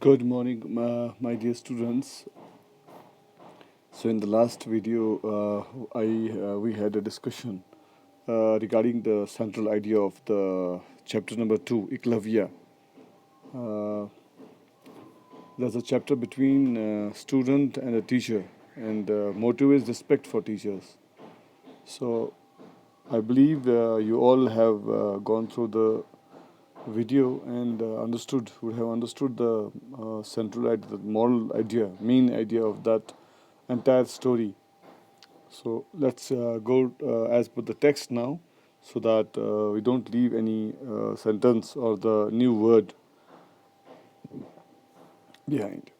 Good morning, my dear students. So, in the last video, we had a discussion regarding the central idea of the chapter number two, Eklavya. Uh, there's a chapter between student and a teacher, and motive is respect for teachers. So, I believe you all have gone through the video and would have understood the central idea, the moral idea, main idea of that entire story. So let's go as per the text now, so that we don't leave any sentence or the new word behind.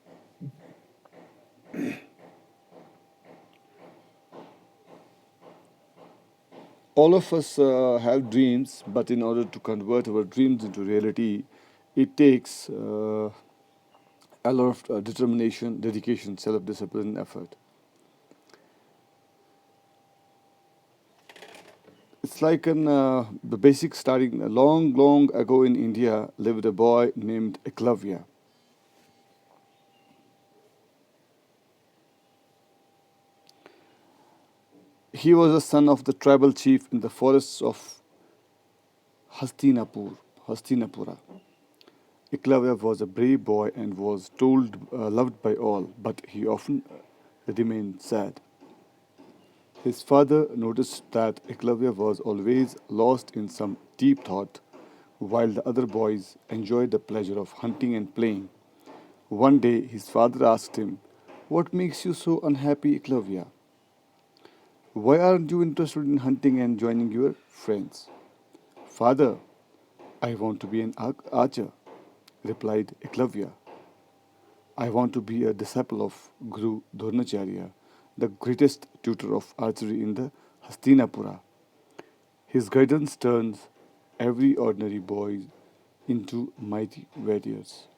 All of us have dreams, but in order to convert our dreams into reality, it takes a lot of determination, dedication, self-discipline, effort. It's like the basic starting. Long, long ago in India lived a boy named Eklavya. He was the son of the tribal chief in the forests of Hastinapura. Eklavya was a brave boy and was loved by all, but he often remained sad. His father noticed that Eklavya was always lost in some deep thought, while the other boys enjoyed the pleasure of hunting and playing. One day, his father asked him, "What makes you so unhappy, Eklavya? Why aren't you interested in hunting and joining your friends?" "Father, I want to be an archer," replied Eklavya. "I want to be a disciple of Guru Dronacharya, the greatest tutor of archery in the Hastinapura. His guidance turns every ordinary boy into mighty warriors."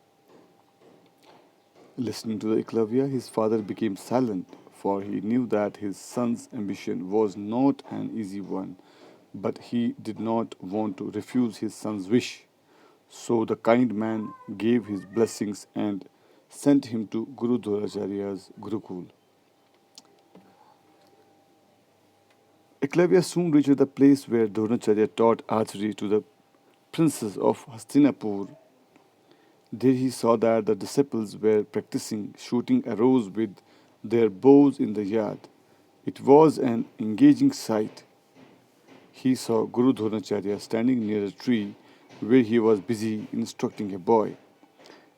Listening to the Eklavya, his father became silent, for he knew that his son's ambition was not an easy one, but he did not want to refuse his son's wish. So the kind man gave his blessings and sent him to Guru Dronacharya's Gurukul. Eklavya soon reached the place where Dronacharya taught archery to the princes of Hastinapur. There he saw that the disciples were practicing shooting arrows with their bows in the yard. It was an engaging sight. He saw Guru Dronacharya standing near a tree where he was busy instructing a boy.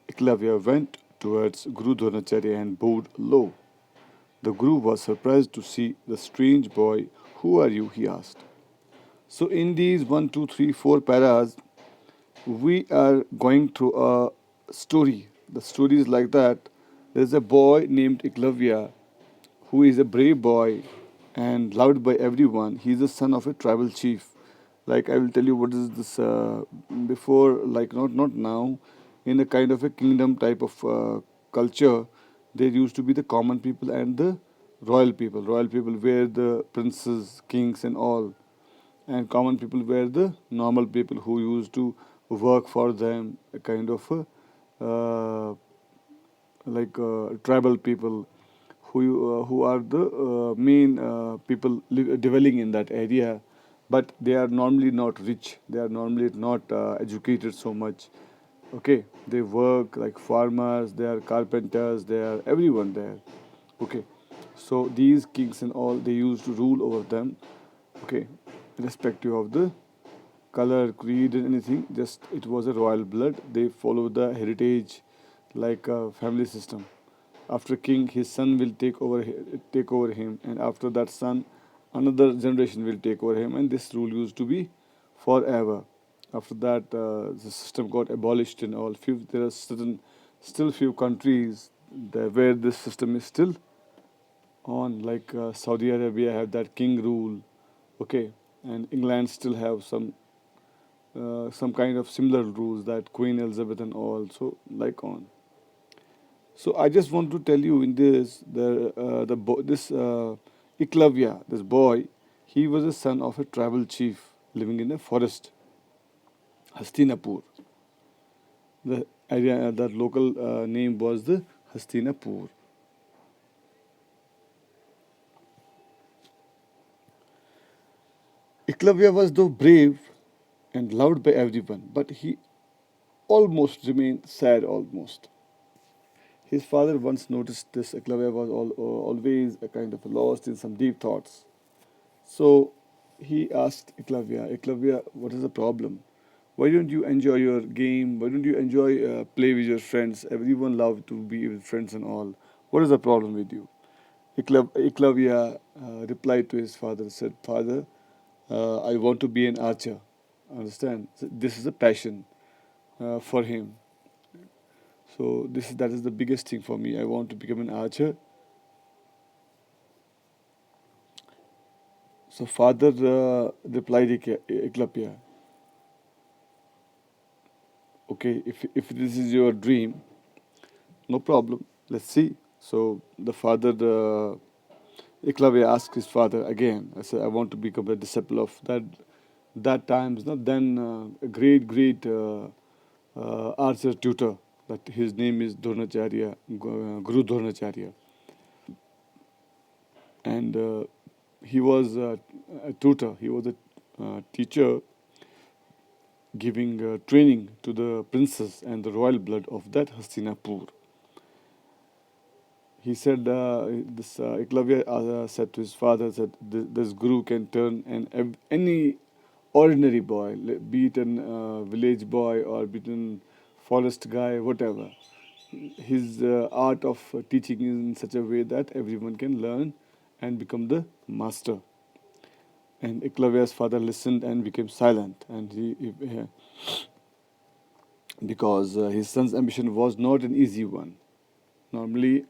Eklavya went towards Guru Dronacharya and bowed low. The Guru was surprised to see the strange boy. "Who are you?" he asked. So, in these 1, 2, 3, 4 paras, we are going through a story. The story is like that. There's a boy named Eklavya who is a brave boy and loved by everyone. He's the son of a tribal chief. Like I will tell you what is this before, like not now, in a kind of a kingdom type of culture, there used to be the common people and the royal people. Royal people were the princes, kings, and all, and common people were the normal people who used to work for them, a kind of tribal people who are the main people dwelling in that area, but they are normally not rich. They are normally not educated so much. Okay, they work like farmers. They are carpenters. They are everyone there. Okay, so these kings and all, they used to rule over them. Okay, irrespective of the color, creed, and anything. Just it was a royal blood. They follow the heritage, like a family system. After king, his son will take over him, and after that son, another generation will take over him, and this rule used to be forever. After that, the system got abolished and all. There are still few countries where this system is still on, like Saudi Arabia have that king rule, okay, and England still have some kind of similar rules, that Queen Elizabeth and all. So like on. So I just want to tell you in this this Iklavya, this boy, he was a son of a tribal chief living in a forest, Hastinapur. The area, that local name was the Hastinapur. Eklavya was though brave and loved by everyone, but he almost remained sad almost. His father once noticed this. Eklavya was always a kind of lost in some deep thoughts. So he asked Eklavya, Eklavya, what is the problem? Why don't you enjoy your game? Why don't you enjoy play with your friends? Everyone loves to be with friends and all. What is the problem with you? Eklavya replied to his father, said, Father, I want to be an archer. Understand? So this is a passion for him. So that is the biggest thing for me. I want to become an archer. So father replied Eklavya, okay, if this is your dream, no problem. Let's see. So the father, Eklavya asked his father again. I said, I want to become a disciple of that. That times, not then a great archer tutor. That his name is Dronacharya, Guru Dronacharya, and he was a tutor. He was a teacher giving training to the princes and the royal blood of that Hastinapur. He said, this Eklavya said to his father that this guru can turn any ordinary boy, be it a village boy or be it a forest guy, whatever. His art of teaching is in such a way that everyone can learn and become the master. And Eklavya's father listened and became silent, and because his son's ambition was not an easy one. Normally,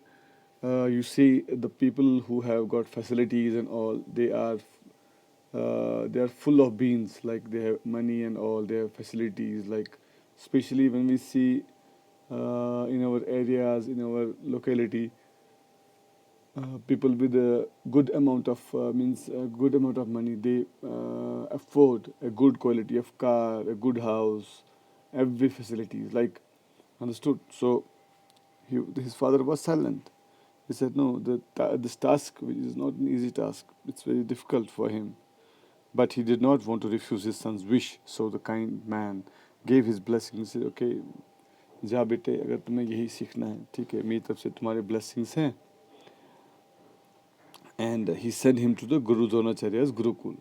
you see the people who have got facilities and all, they are full of beans, like they have money and all, they have facilities, like especially when we see in our areas, in our locality, people with a good amount of means a good amount of money, they afford a good quality of car, a good house, every facility, like, understood. So his father was silent. He said, no, this task, which is not an easy task, it's very difficult for him. But he did not want to refuse his son's wish. So the kind man gave his blessing. He said, okay, जा बेटे, अगर तुम्हें यही सीखना है, ठीक है, मेरी तरफ से तुम्हारे blessings हैं. And he sent him to the Guru Dronacharya's Gurukul.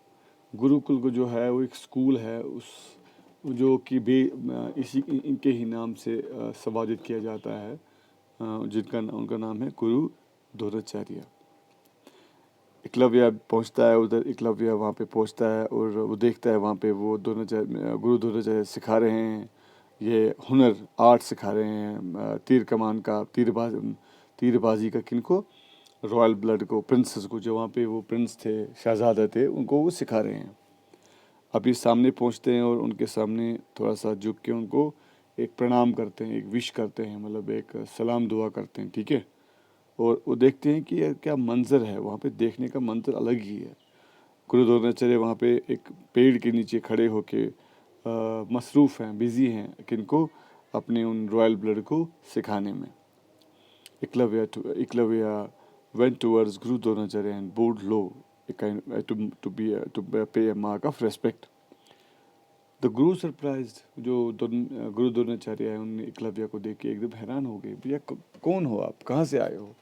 Gurukul को जो है वो एक स्कूल है, उस जो कि इसी इनके ही नाम से संवादित किया जाता है, जिनका उनका नाम है गुरु द्रोणाचार्य. एकलव्य पहुंचता है उधर, एकलव्य वहाँ पे पहुंचता है और वो देखता है वहाँ पे वो गुरु द्रोणाचार्य सिखा रहे हैं, ये हुनर आर्ट सिखा रहे हैं, तीर कमान का, तीरबाजी का, किनको, रॉयल ब्लड को, प्रिंसेस को, जो वहाँ पे वो प्रिंस थे, शहजादे थे, उनको वो सिखा रहे हैं. अभी सामने पहुँचते हैं और उनके सामने थोड़ा सा झुक के उनको एक प्रणाम करते हैं, एक विश करते हैं, मतलब एक सलाम दुआ करते हैं, ठीक है. और वो देखते हैं कि यार क्या मंजर है वहाँ पे, देखने का मंजर अलग ही है. गुरु द्रोणाचार्य वहाँ पे एक पेड़ के नीचे खड़े होके मसरूफ़ हैं, बिजी हैं, किनको, अपने उन रॉयल ब्लड को सिखाने में. Eklavya went towards Guru Dronacharya and bowed low, a kind to pay a mark of respect. The Guru surprised, जो गुरु द्रोणाचार्य है, उन एकलव्य को देख के एकदम हैरान हो गए. भैया कौन हो आप, कहाँ से आए हो?